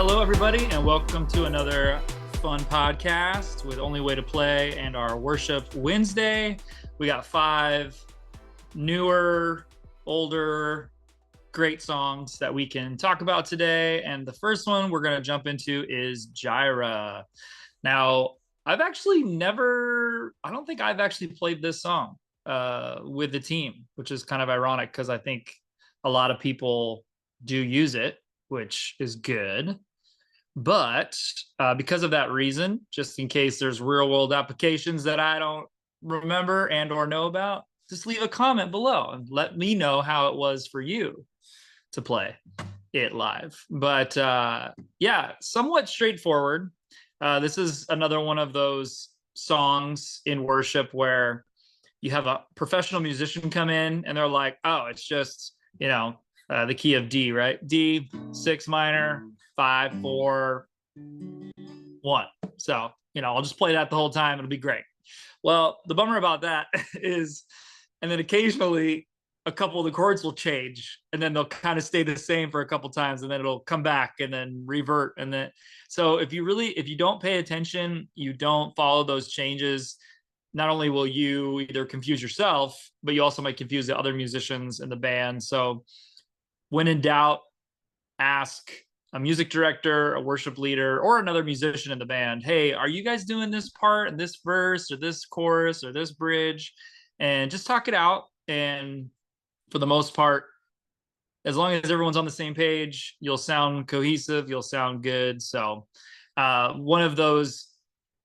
Hello, everybody, and welcome to another fun podcast with Only Way to Play and our Worship Wednesday. We got 5 newer, older, great songs that we can talk about today. And the first one we're going to jump into is Jireh. Now, I don't think I've actually played this song with the team, which is kind of ironic because I think a lot of people do use it, which is good. But because of that reason, just in case there's real world applications that I don't remember and or know about, just leave a comment below and let me know how it was for you to play it live. But yeah, somewhat straightforward. This is another one of those songs in worship where you have a professional musician come in and they're like, oh, it's just, the key of D, right? D, 6 minor, 5, 4, 1. So, I'll just play that the whole time. It'll be great. Well, the bummer about that is, and then occasionally a couple of the chords will change and then they'll kind of stay the same for a couple times and then it'll come back and then revert. And then, so if you don't pay attention, you don't follow those changes, not only will you either confuse yourself, but you also might confuse the other musicians in the band. So when in doubt, ask a music director, a worship leader, or another musician in the band, hey, are you guys doing this part and this verse or this chorus or this bridge? And just talk it out. And for the most part, as long as everyone's on the same page, you'll sound cohesive, you'll sound good. So one of those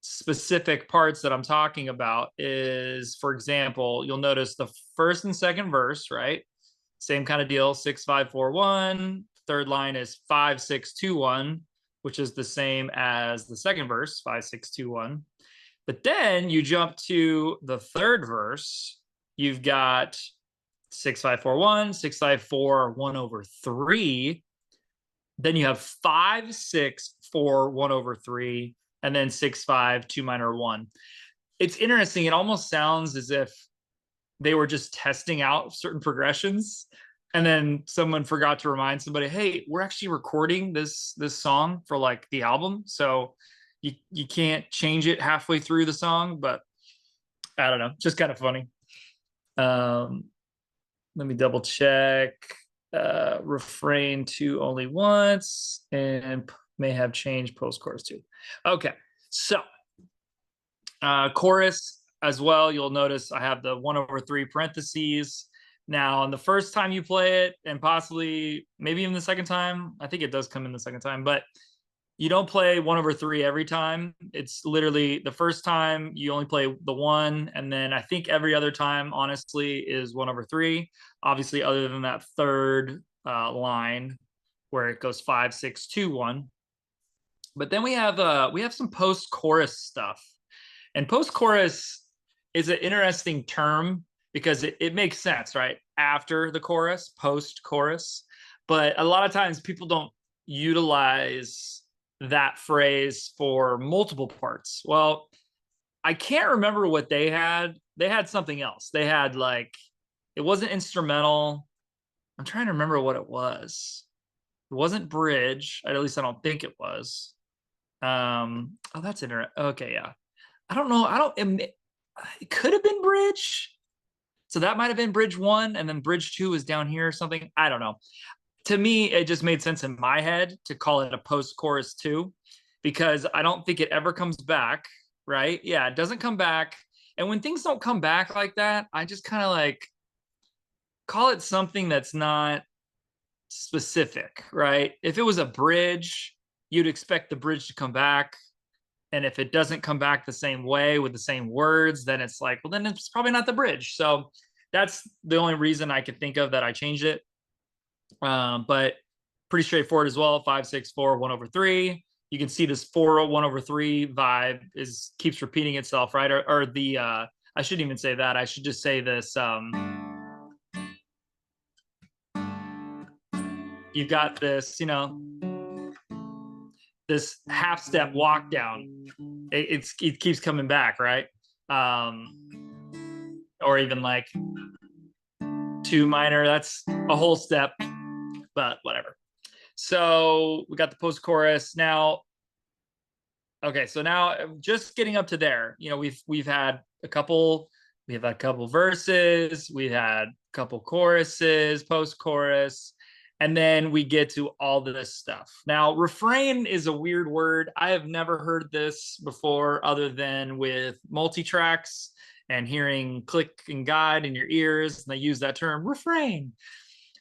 specific parts that I'm talking about is, for example, you'll notice the first and second verse, right? Same kind of deal, 6, 5, 4, 1. Third line is 5, 6, 2, 1, which is the same as the second verse, 5, 6, 2, 1. But then you jump to the third verse, you've got 6, 5, 4, 1, 6, 5, 4, 1 over 3. Then you have 5, 6, 4, 1 over 3, and then 6, 5, 2 minor 1. It's interesting. It almost sounds as if they were just testing out certain progressions. And then someone forgot to remind somebody, hey, we're actually recording this song for like the album. So you can't change it halfway through the song, but I don't know, just kind of funny. Let me double check. Refrain to only once and may have changed post chorus too. Okay, so chorus as well, you'll notice I have the 1 over 3 parentheses. Now, on the first time you play it, and possibly maybe even the second time, I think it does come in the second time, but you don't play 1 over 3 every time. It's literally the first time you only play the 1, and then I think every other time, honestly, is 1 over 3. Obviously, other than that third line where it goes 5, 6, 2, 1. But then we have some post-chorus stuff, and post-chorus is an interesting term because it makes sense, right? After the chorus, post-chorus. But a lot of times people don't utilize that phrase for multiple parts. Well, I can't remember what they had. They had something else. They had it wasn't instrumental. I'm trying to remember what it was. It wasn't bridge. At least I don't think it was. Oh, that's interesting. Okay, yeah. I don't know. It could have been bridge. So that might have been bridge 1, and then bridge 2 is down here or something. I don't know. To me, it just made sense in my head to call it a post-chorus 2, because I don't think it ever comes back, right? Yeah, it doesn't come back. And when things don't come back like that, I just kind of call it something that's not specific, right? If it was a bridge, you'd expect the bridge to come back. And if it doesn't come back the same way with the same words, then it's well, then it's probably not the bridge. So that's the only reason I could think of that I changed it. But pretty straightforward as well. 5, 6, 4, 1 over 3. You can see this 4, 1 over 3 vibe keeps repeating itself, right? Or the I shouldn't even say that. I should just say this. You've got this, this half step walk down. It keeps coming back, right? Or even 2 minor, that's a whole step, but whatever. So we got the post chorus now. Okay, so now just getting up to there, we've had a couple, verses, we had a couple choruses, post chorus, and then we get to all this stuff. Now, refrain is a weird word. I have never heard this before, other than with multi-tracks and hearing click and guide in your ears, and they use that term, refrain.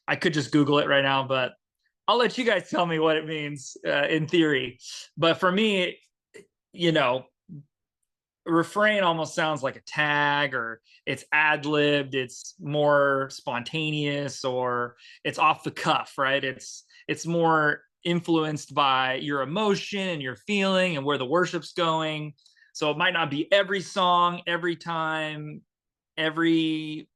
I could just Google it right now, but I'll let you guys tell me what it means in theory. But for me, refrain almost sounds like a tag, or it's ad-libbed, it's more spontaneous, or it's off the cuff, right? It's more influenced by your emotion and your feeling and where the worship's going. So it might not be every song, every time, every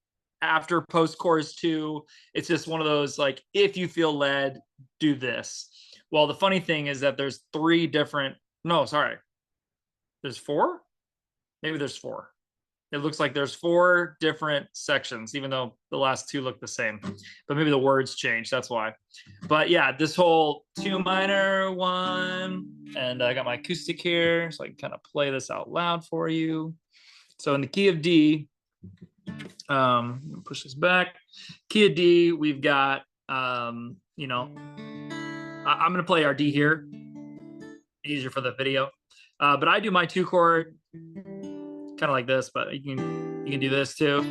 after post chorus 2. It's just one of those, like, if you feel led, do this. Well, the funny thing is that there's 3 different, no, sorry, there's 4? Maybe there's 4. It looks like there's 4 different sections, even though the last 2 look the same. But maybe the words change, that's why. But yeah, this whole 2 minor 1, and I got my acoustic here, so I can kind of play this out loud for you. So in the key of D, push this back. Key of D, we've got, I'm going to play our D here. Easier for the video. But I do my 2 chord kind of like this, but you can do this too.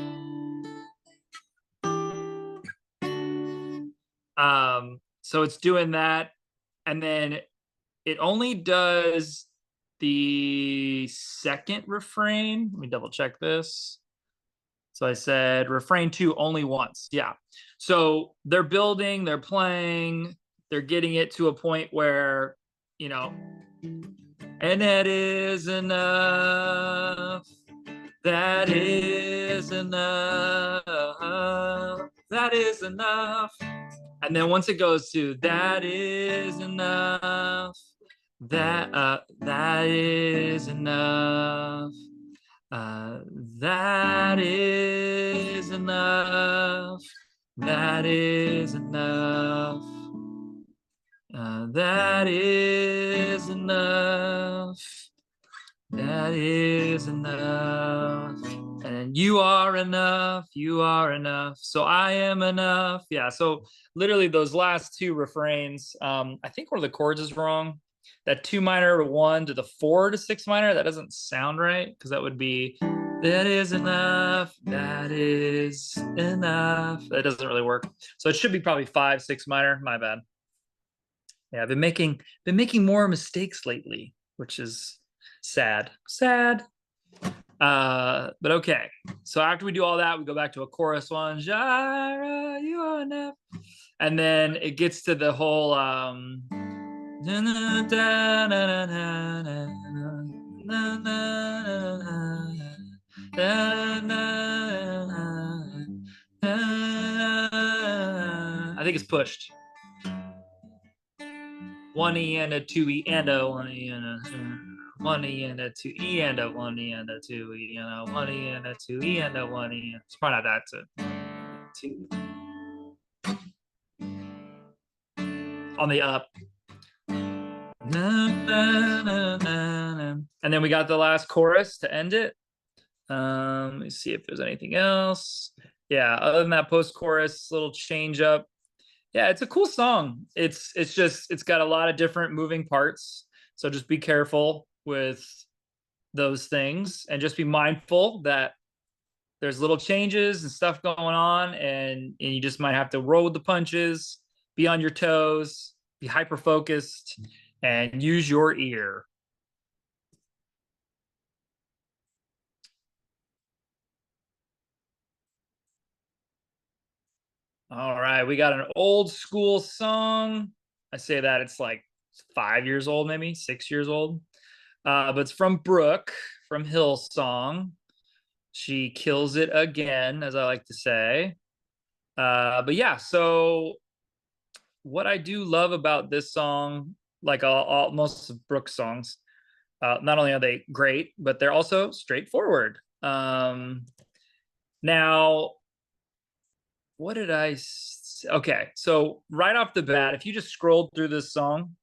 So it's doing that, and then it only does the second refrain. Let me double check this. So I said refrain 2 only once. Yeah. So they're building, they're playing, they're getting it to a point where, and that is enough. That is enough. That is enough. And then once it goes to that is enough. That is enough. That is enough. That is enough. That is enough. That is enough. And you are enough. You are enough. So I am enough. Yeah. So literally those last 2 refrains, I think one of the chords is wrong. That 2 minor to 1 to the 4 to 6 minor, that doesn't sound right, because that would be that is enough. That is enough. That doesn't really work. So it should be probably 5, 6 minor. My bad. Yeah, I've been making more mistakes lately, which is sad. But okay. So after we do all that, we go back to a chorus 1. Jireh, you are enough. And then it gets to the whole I think it's pushed. 1 E and a 2 E and a 1 E and a 1 E and a 2 E and a 1 E and a 2 E and a 1 E and a 2 E and a 1 E. It's probably not that. Two on the up. And then we got the last chorus to end it. Let me see if there's anything else. Yeah, other than that post chorus little change up. Yeah, it's a cool song. It's got a lot of different moving parts. So just be careful with those things, and just be mindful that there's little changes and stuff going on, and you just might have to roll with the punches, be on your toes, be hyper focused, and use your ear. All right, we got an old school song. I say that it's like 5 years old, maybe 6 years old. But it's from Brooke from Hillsong. She kills it again, as I like to say. But yeah, so what I do love about this song, like most of Brooke's songs, not only are they great, but they're also straightforward. Now, what did I Okay, so right off the bat, if you just scroll through this song,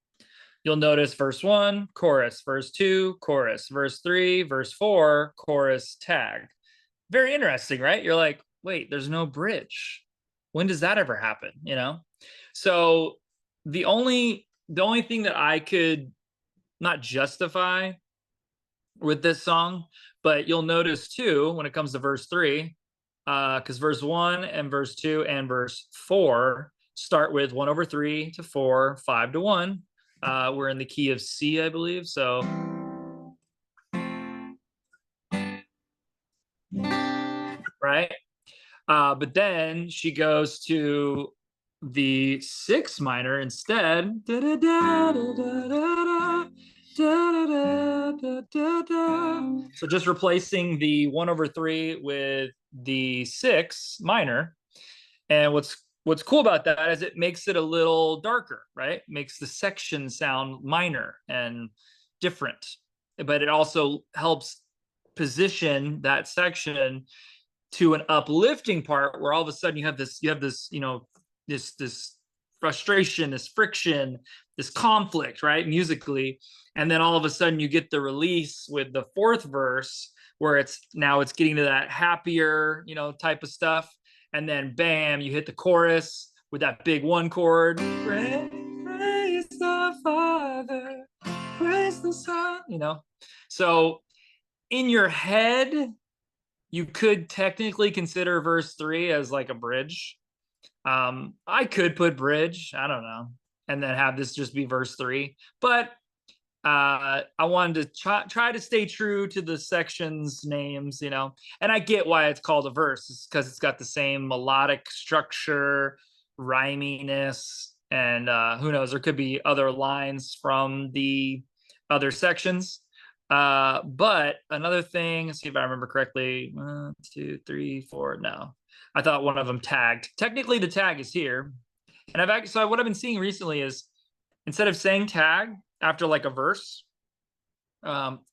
you'll notice verse 1, chorus, verse 2, chorus, verse 3, verse 4, chorus, tag. Very interesting, right? You're like, wait, there's no bridge. When does that ever happen? So the only thing that I could not justify with this song, but you'll notice too when it comes to verse 3, because verse 1 and verse 2 and verse 4 start with 1 over 3 to 4, 5 to 1. We're in the key of C, I believe. So, right. But then she goes to the 6 minor instead. So just replacing the 1 over 3 with the 6 minor. And what's cool about that is it makes it a little darker, right? Makes the section sound minor and different, but it also helps position that section to an uplifting part where all of a sudden you have this this frustration, this friction, this conflict, right, musically. And then all of a sudden you get the release with the 4th verse where it's getting to that happier type of stuff. And then bam, you hit the chorus with that big 1 chord. Praise the Father, praise the Son. So in your head you could technically consider verse 3 as like a bridge. I could put bridge, I don't know, and then have this just be verse 3. But I wanted to try to stay true to the section's names, and I get why it's called a verse. It's because it's got the same melodic structure, rhyminess, and who knows, there could be other lines from the other sections. But another thing, let's see if I remember correctly. 1, 2, 3, 4. No, I thought one of them tagged. Technically, the tag is here, and what I've been seeing recently is instead of saying tag after like a verse,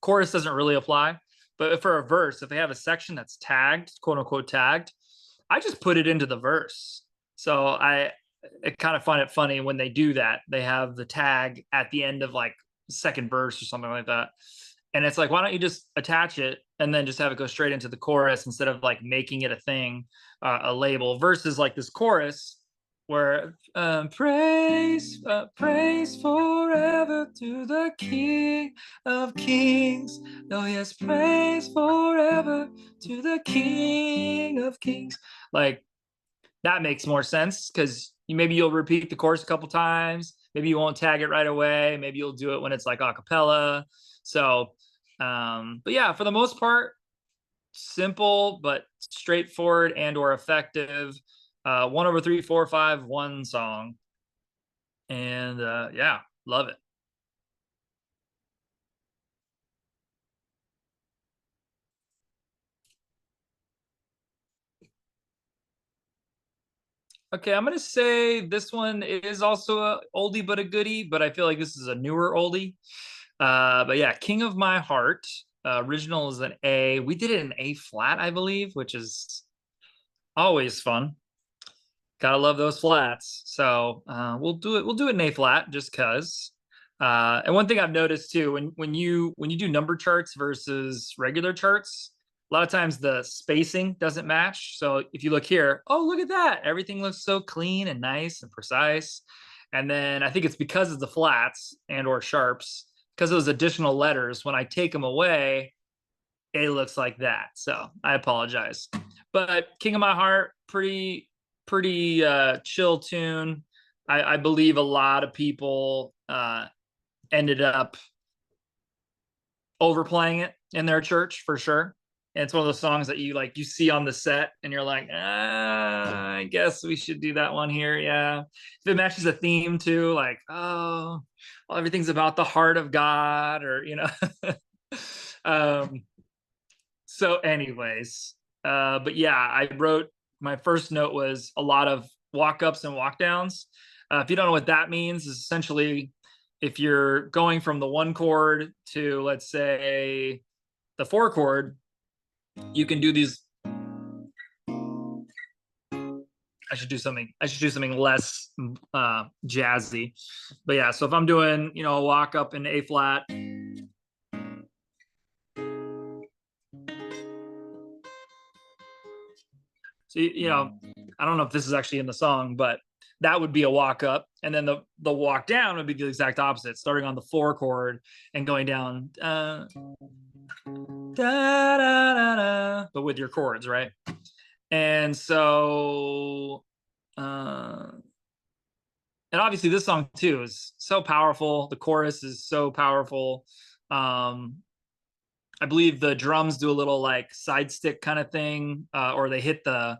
chorus doesn't really apply. But for a verse, if they have a section that's tagged, quote unquote tagged, I just put it into the verse. So I kind of find it funny when they do that. They have the tag at the end of like second verse or something like that. And it's like, why don't you just attach it and then just have it go straight into the chorus instead of like making it a thing, a label, versus like this chorus where praise forever to the King of Kings. Oh yes, praise forever to the King of Kings. Like that makes more sense because maybe you'll repeat the chorus a couple times. Maybe you won't tag it right away. Maybe you'll do it when it's like a cappella. So, but yeah, for the most part, simple but straightforward and or effective. 1 over 3, 4, 5, 1 song, and yeah, love it. Okay, I'm gonna say this one is also a oldie but a goodie, but I feel like this is a newer oldie. But yeah, King of My Heart. Original is an A. We did it in A flat, I believe, which is always fun. Gotta love those flats. So we'll do it in A flat just cause. And one thing I've noticed too, when you do number charts versus regular charts, a lot of times the spacing doesn't match. So if you look here, oh, look at that. Everything looks so clean and nice and precise. And then I think it's because of the flats and or sharps, because of those additional letters, when I take them away, it looks like that. So I apologize. But King of My Heart, pretty chill tune. I believe a lot of people ended up overplaying it in their church for sure. And it's one of those songs that you see on the set and you're like, I guess we should do that one here. Yeah. If it matches a theme too, like, oh, well, everything's about the heart of God, or so anyways, but yeah, I wrote, my first note was a lot of walk ups and walk downs. If you don't know what that means, is essentially if you're going from the 1 chord to, let's say, the 4 chord, you can do these I should do something less jazzy. But yeah, so if I'm doing, a walk up in A flat, so I don't know if this is actually in the song, but that would be a walk up, and then the walk down would be the exact opposite, starting on the 4 chord and going down da, da, da, da, but with your chords, right? And so and obviously this song too is so powerful. The chorus is so powerful. I believe the drums do a little like side stick kind of thing, or they hit the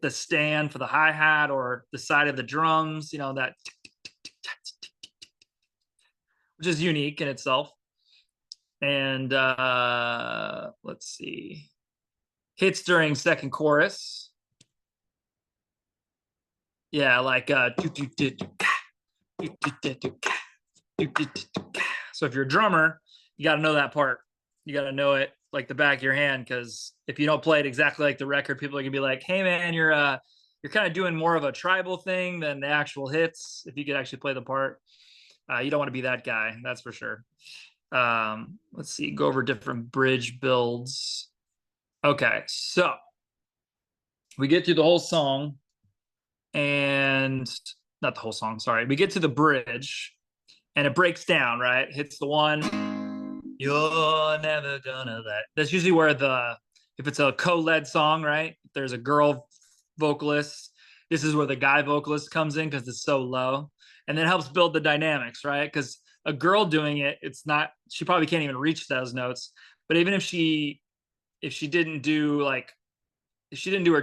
stand for the hi-hat or the side of the drums, that, which is unique in itself. And let's see, hits during second chorus. Yeah, like so if you're a drummer, you got to know that part. You got to know it like the back of your hand, because if you don't play it exactly like the record, people are gonna be like, "Hey man, you're kind of doing more of a tribal thing than the actual hits." If you could actually play the part, you don't want to be that guy, that's for sure. Let's see, go over different bridge builds. Okay, so we get through the whole song, and not the whole song, sorry. We get to the bridge, and it breaks down, right? Hits the one, you're never gonna let. That's usually where if it's a co-led song, right? If there's a girl vocalist, this is where the guy vocalist comes in because it's so low, and then helps build the dynamics, right? Because a girl doing it, she probably can't even reach those notes. But even if she didn't do her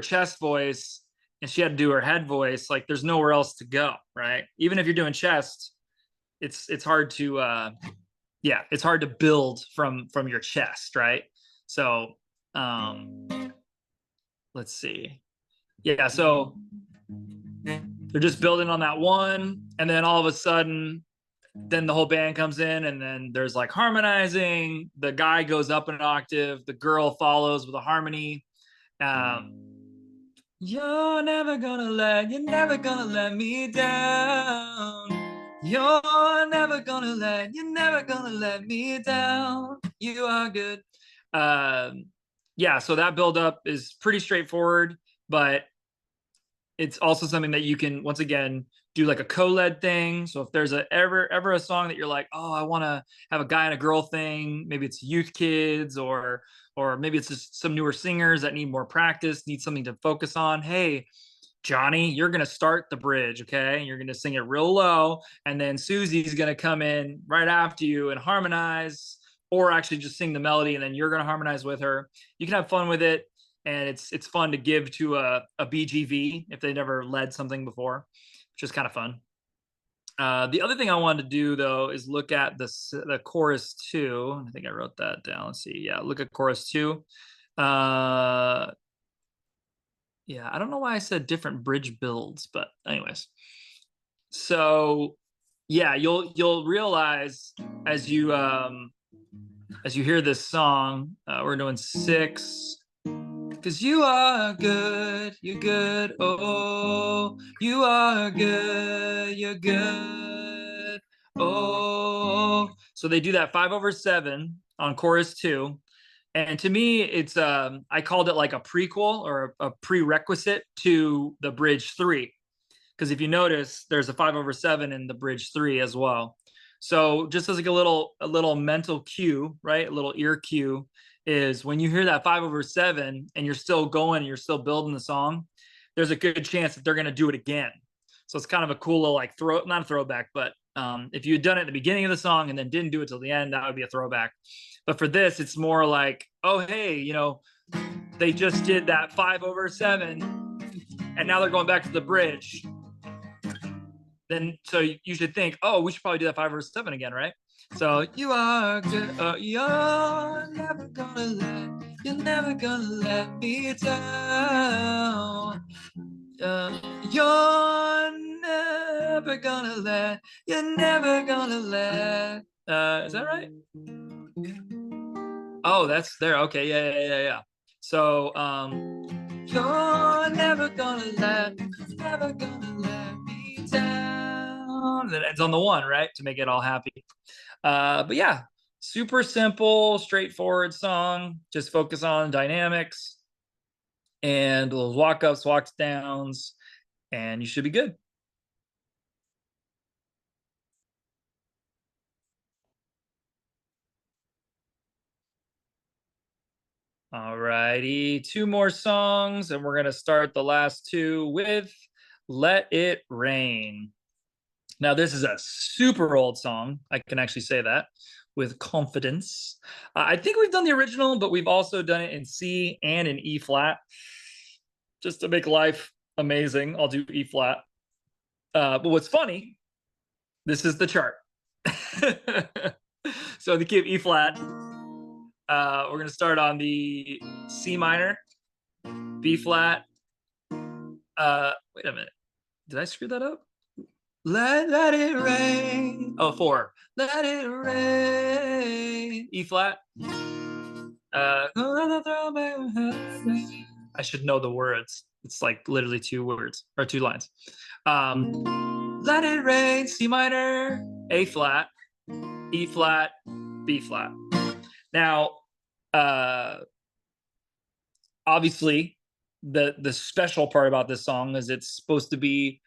chest voice and she had to do her head voice, like there's nowhere else to go, right? Even if you're doing chest, it's hard to it's hard to build from your chest, right? So let's see. Yeah, so they're just building on that one, and then all of a sudden, then the whole band comes in, and then there's like harmonizing. The guy goes up an octave, the girl follows with a harmony. You're never gonna let me down. You're never gonna let me down. You are good. Yeah, so that build up is pretty straightforward, but it's also something that you can, once again, do like a co-led thing. So if there's ever a song that you're like, oh, I want to have a guy and a girl thing, maybe it's Youth Kids, or maybe it's just some newer singers that need more practice, need something to focus on. Hey, Johnny, you're going to start the bridge, okay? You're going to sing it real low, and then Susie's going to come in right after you and harmonize, or actually just sing the melody, and then you're going to harmonize with her. You can have fun with it, and it's fun to give to a BGV if they never led something before, which is kind of fun. The other thing I wanted to do, though, is look at the chorus 2. I think I wrote that down. Let's see. Yeah, look at chorus 2. Yeah, I don't know why I said different bridge builds, but anyways. So yeah, you'll realize as you hear this song, we're doing 6. Cause you are good, you're good, oh, you are good, you're good, oh. So they do that 5/7 on chorus 2. And to me, it's I called it like a prequel or a prerequisite to the bridge 3. Because if you notice, there's a 5/7 in the bridge 3 as well. So just as like a little mental cue, right? A little ear cue is when you hear that 5/7 and you're still going, you're still building the song, there's a good chance that they're going to do it again. So it's kind of a cool little like not a throwback, but if you had done it at the beginning of the song and then didn't do it till the end, that would be a throwback. But for this, it's more like, oh, hey, they just did that 5/7 and now they're going back to the bridge. Then, so you should think, oh, we should probably do that 5/7 again, right? So you are good, you're never gonna let me down. You're never gonna let. Is that right? Oh, that's there. Okay, yeah. So You're never gonna let me down. That ends on the one, right? To make it all happy. But yeah, super simple, straightforward song. Just focus on dynamics and those walk ups, walk downs, and you should be good. All righty, two more songs, and we're gonna start the last two with Let It Rain. Now, this is a super old song. I can actually say that with confidence. I think we've done the original, but we've also done it in C and in E flat. Just to make life amazing, I'll do E flat. But what's funny, this is the chart. So the key of E flat, we're going to start on the C minor, B flat. Wait a minute. Did I screw that up? Let it rain. Oh, 4. Let it rain. E flat. I should know the words. It's like literally 2 words or 2 lines. Let it rain. C minor, A flat, E flat, B flat. Now, obviously, the special part about this song is it's supposed to be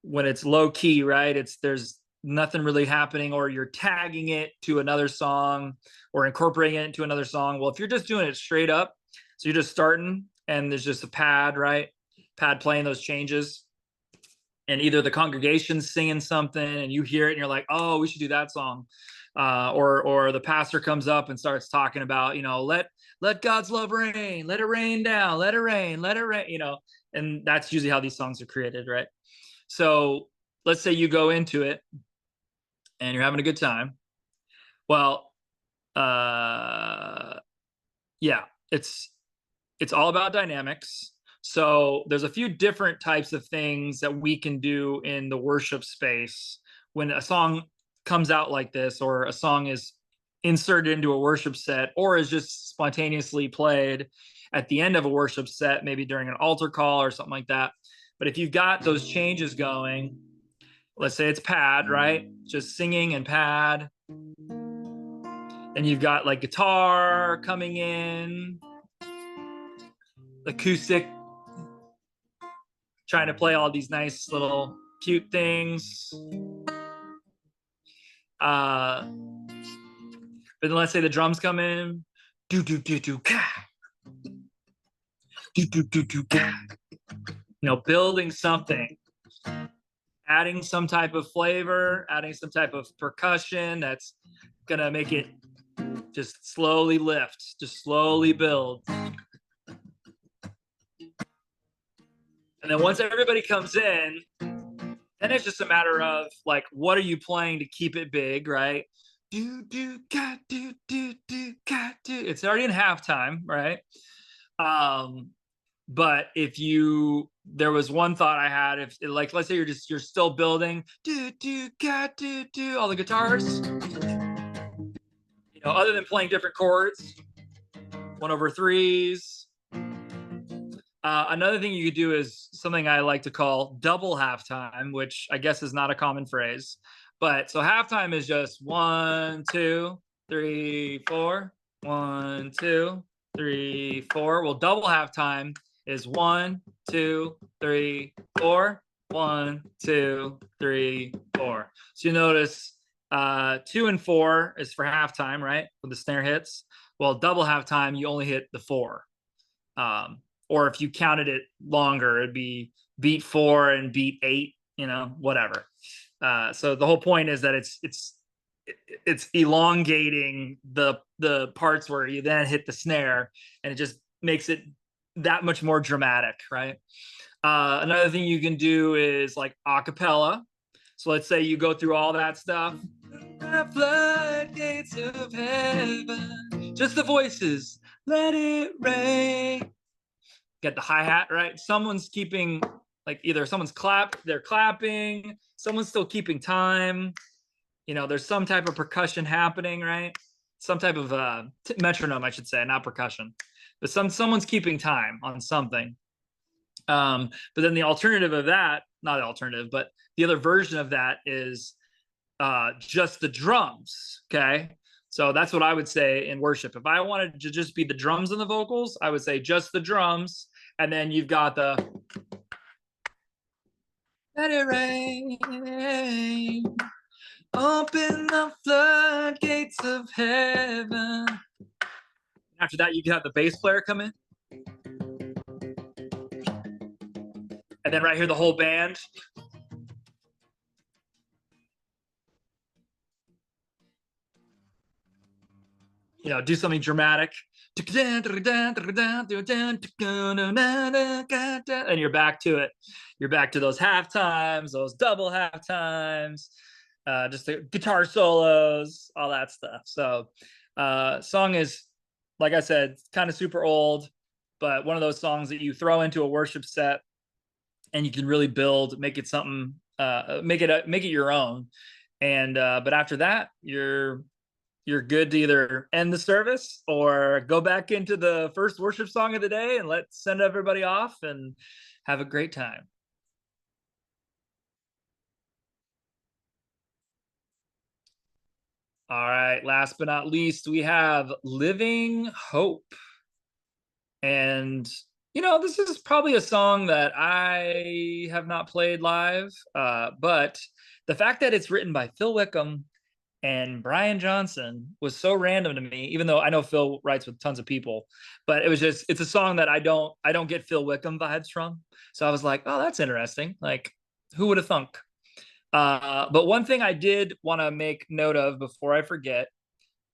when it's low key, right? There's nothing really happening, or you're tagging it to another song or incorporating it into another song. Well, if you're just doing it straight up, so you're just starting and there's just a pad, right? Pad playing those changes, and either the congregation's singing something and you hear it and you're like, oh, we should do that song. Or the pastor comes up and starts talking about, let God's love rain, let it rain down, let it rain, and that's usually how these songs are created, right? So let's say you go into it and you're having a good time. Well, yeah, it's all about dynamics. So there's a few different types of things that we can do in the worship space when a song comes out like this, or a song is inserted into a worship set, or is just spontaneously played at the end of a worship set, maybe during an altar call or something like that. But if you've got those changes going, let's say it's pad, right? Just singing and pad. And you've got like guitar coming in, acoustic, trying to play all these nice little cute things. But then let's say the drums come in, do do do do ka, do do do do ka. Building something, adding some type of flavor, adding some type of percussion that's gonna make it just slowly lift, just slowly build. And then once everybody comes in, then it's just a matter of like, what are you playing to keep it big, right? Do do ka do do do ka do. It's already in halftime, right? But there was one thought I had, if like, let's say you're still building, do do ka do do, all the guitars, other than playing different chords, 1/3s. Another thing you could do is something I like to call double halftime, which I guess is not a common phrase. But so halftime is just 1, 2, 3, 4, 1, 2, 3, 4. Well, double halftime is 1, 2, 3, 4, 1, 2, 3, 4. So you notice 2 and 4 is for halftime, right? When the snare hits. Well, double halftime, you only hit the 4. Or if you counted it longer, it'd be beat 4 and beat 8, whatever. So the whole point is that it's elongating the parts where you then hit the snare, and it just makes it that much more dramatic, right? Another thing you can do is like a cappella. So let's say you go through all that stuff. The floodgates of heaven, just the voices, let it rain. Get the hi-hat, right? Someone's keeping, like, either they're clapping, someone's still keeping time. There's some type of percussion happening, right? Some type of metronome, I should say, not percussion. But someone's keeping time on something. But then the alternative of that, not the alternative, but the other version of that is just the drums. Okay. So that's what I would say in worship. If I wanted to just be the drums and the vocals, I would say just the drums. And then you've got the let it rain, open the floodgates of heaven. After that, you can have the bass player come in. And then right here, the whole band. Do something dramatic. And you're back to it. You're back to those half times, those double half times, just the guitar solos, all that stuff. So song is, like I said, kind of super old, but one of those songs that you throw into a worship set and you can really build, make it something, make it your own. And but after that, you're good to either end the service or go back into the first worship song of the day and let's send everybody off and have a great time. All right, last but not least, we have Living Hope. And this is probably a song that I have not played live, but the fact that it's written by Phil Wickham and Brian Johnson was so random to me, even though I know Phil writes with tons of people, but it's a song that I don't get Phil Wickham vibes from. So I was like, oh, that's interesting. Like, who would have thunk? But one thing I did want to make note of before I forget,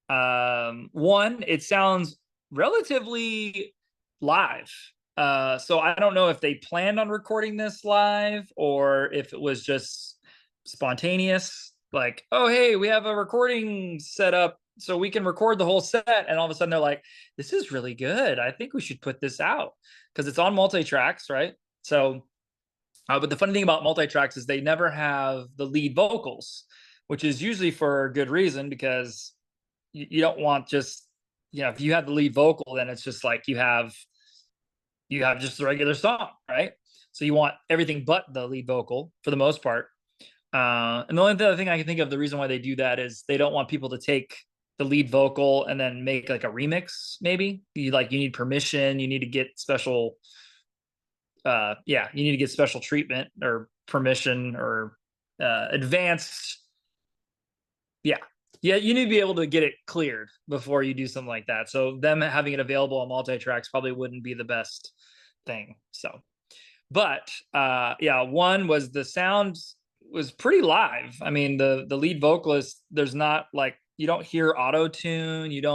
one, it sounds relatively live. So I don't know if they planned on recording this live or if it was just spontaneous. Like, oh, hey, we have a recording set up so we can record the whole set. And all of a sudden they're like, this is really good. I think we should put this out because it's on multi-tracks, right? So, but the funny thing about multi-tracks is they never have the lead vocals, which is usually for good reason because you don't want just, if you have the lead vocal, then it's just like you have just the regular song, right? So you want everything but the lead vocal for the most part. And the only other thing I can think of, the reason why they do that is they don't want people to take the lead vocal and then make like a remix. Maybe you need permission. You need to get special. You need to get special treatment or permission or advanced. Yeah. You need to be able to get it cleared before you do something like that. So them having it available on multi-tracks probably wouldn't be the best thing. So, but one was the sound was pretty live. I mean, the lead vocalist, there's not like, you don't hear auto tune. It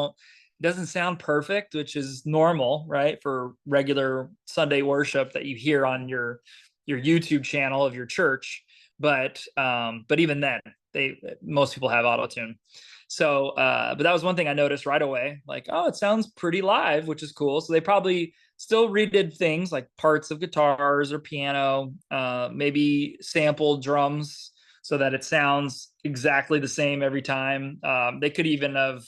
doesn't sound perfect, which is normal, right? For regular Sunday worship that you hear on your YouTube channel of your church. But even then, most people have auto tune. So, but that was one thing I noticed right away. Like, oh, it sounds pretty live, which is cool. So they probably still redid things like parts of guitars or piano, maybe sampled drums so that it sounds exactly the same every time. They could even have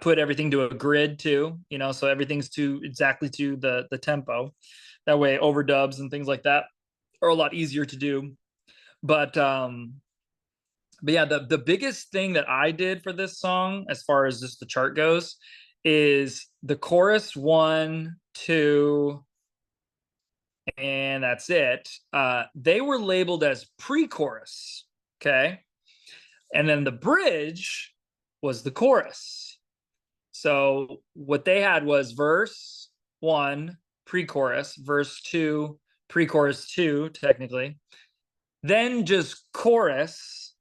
put everything to a grid too, so everything's exactly to the tempo. That way overdubs and things like that are a lot easier to do. But yeah, the biggest thing that I did for this song, as far as just the chart goes, is the chorus 1, 2, and that's it. They were labeled as pre-chorus, okay? And then the bridge was the chorus. So what they had was verse 1, pre-chorus, verse 2, pre-chorus 2, technically. Then just chorus,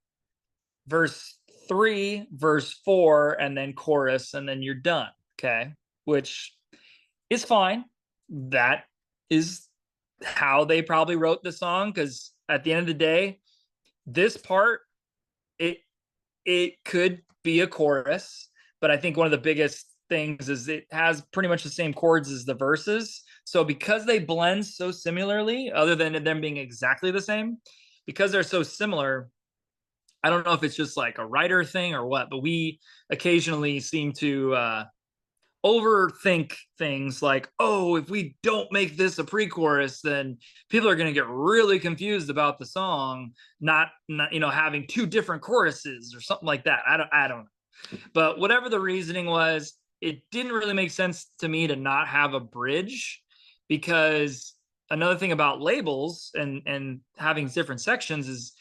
verse 3, verse 4, and then chorus, and then you're done. Okay. Which is fine. That is how they probably wrote the song, because at the end of the day, this part, it could be a chorus, but I think one of the biggest things is it has pretty much the same chords as the verses. So because they blend so similarly, other than them being exactly the same, because they're so similar, I don't know if it's just like a writer thing or what, but we occasionally seem to overthink things like, oh, if we don't make this a pre-chorus, then people are going to get really confused about the song, not having two different choruses or something like that. I don't know. But whatever the reasoning was, it didn't really make sense to me to not have a bridge, because another thing about labels and having different sections is,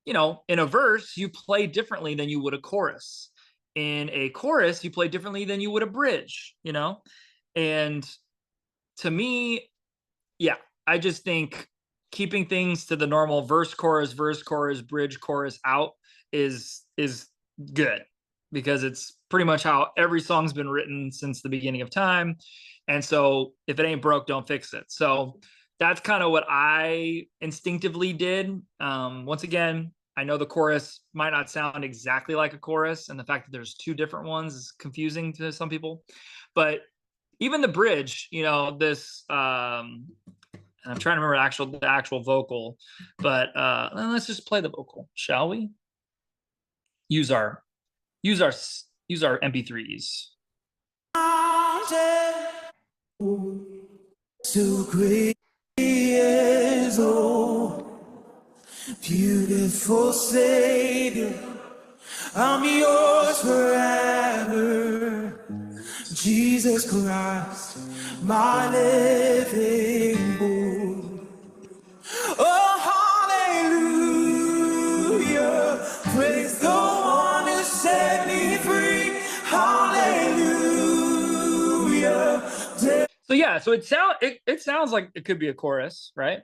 in a verse, you play differently than you would a chorus. In a chorus, you play differently than you would a bridge, And to me, yeah, I just think keeping things to the normal verse, chorus, bridge, chorus out is good, because it's pretty much how every song's been written since the beginning of time. And so if it ain't broke, don't fix it. So that's kind of what I instinctively did. Once again, I know the chorus might not sound exactly like a chorus, and the fact that there's two different ones is confusing to some people. But even the bridge, this I'm trying to remember the actual vocal, but let's just play the vocal, shall we? Use our MP3s. So great is, oh, beautiful Savior, I'm yours forever. Jesus Christ, my living hope. Oh, hallelujah, praise the one who set me free. Hallelujah. So yeah, so it sounds like it could be a chorus, right?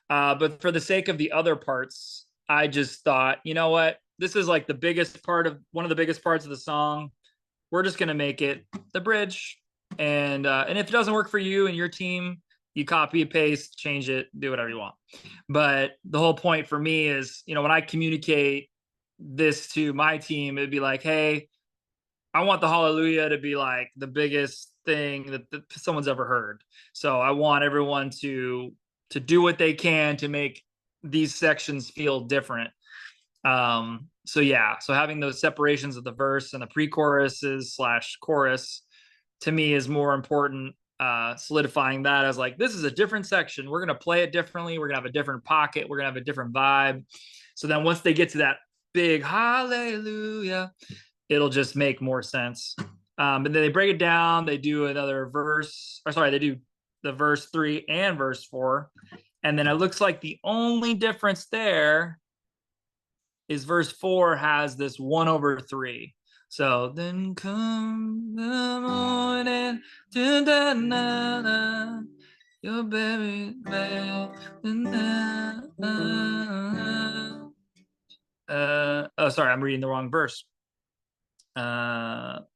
But for the sake of the other parts, I just thought, you know what? This is like one of the biggest parts of the song. We're just gonna make it the bridge, and if it doesn't work for you and your team, you copy, paste, change it, do whatever you want. But the whole point for me is, when I communicate this to my team, it'd be like, hey, I want the hallelujah to be like the biggest thing that someone's ever heard. So I want everyone to do what they can to make these sections feel different. So having those separations of the verse and the pre-choruses / chorus, to me, is more important. Solidifying that as like, this is a different section. We're going to play it differently. We're going to have a different pocket. We're going to have a different vibe. So then once they get to that big hallelujah, it'll just make more sense. And then they break it down. They do another verse, they do the verse 3 and verse 4. And then it looks like the only difference there is verse 4 has this 1/3. So then come the morning, you're buried there. Sorry, I'm reading the wrong verse.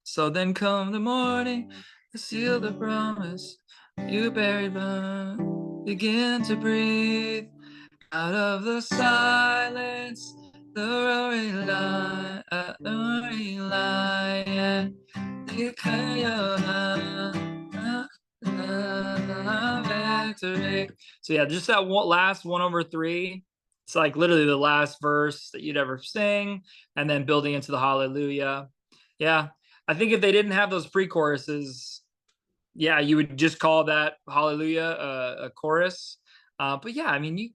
So then come the morning, seal the promise, you buried but begin to breathe out of the silence, the roaring lion, declare your victory. So yeah, just that last 1/3. It's like literally the last verse that you'd ever sing, and then building into the hallelujah. Yeah, I think if they didn't have those pre-choruses, yeah, you would just call that hallelujah a chorus. But yeah, I mean, you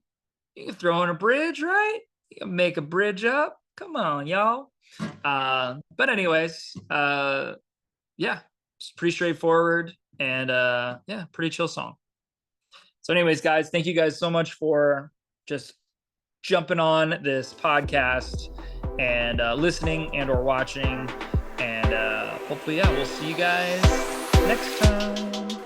can throw in a bridge, right? You can make a bridge up. Come on, y'all. But anyways, yeah, it's pretty straightforward, and pretty chill song. So anyways, guys, thank you guys so much for just jumping on this podcast and listening and or watching. And hopefully, we'll see you guys next time.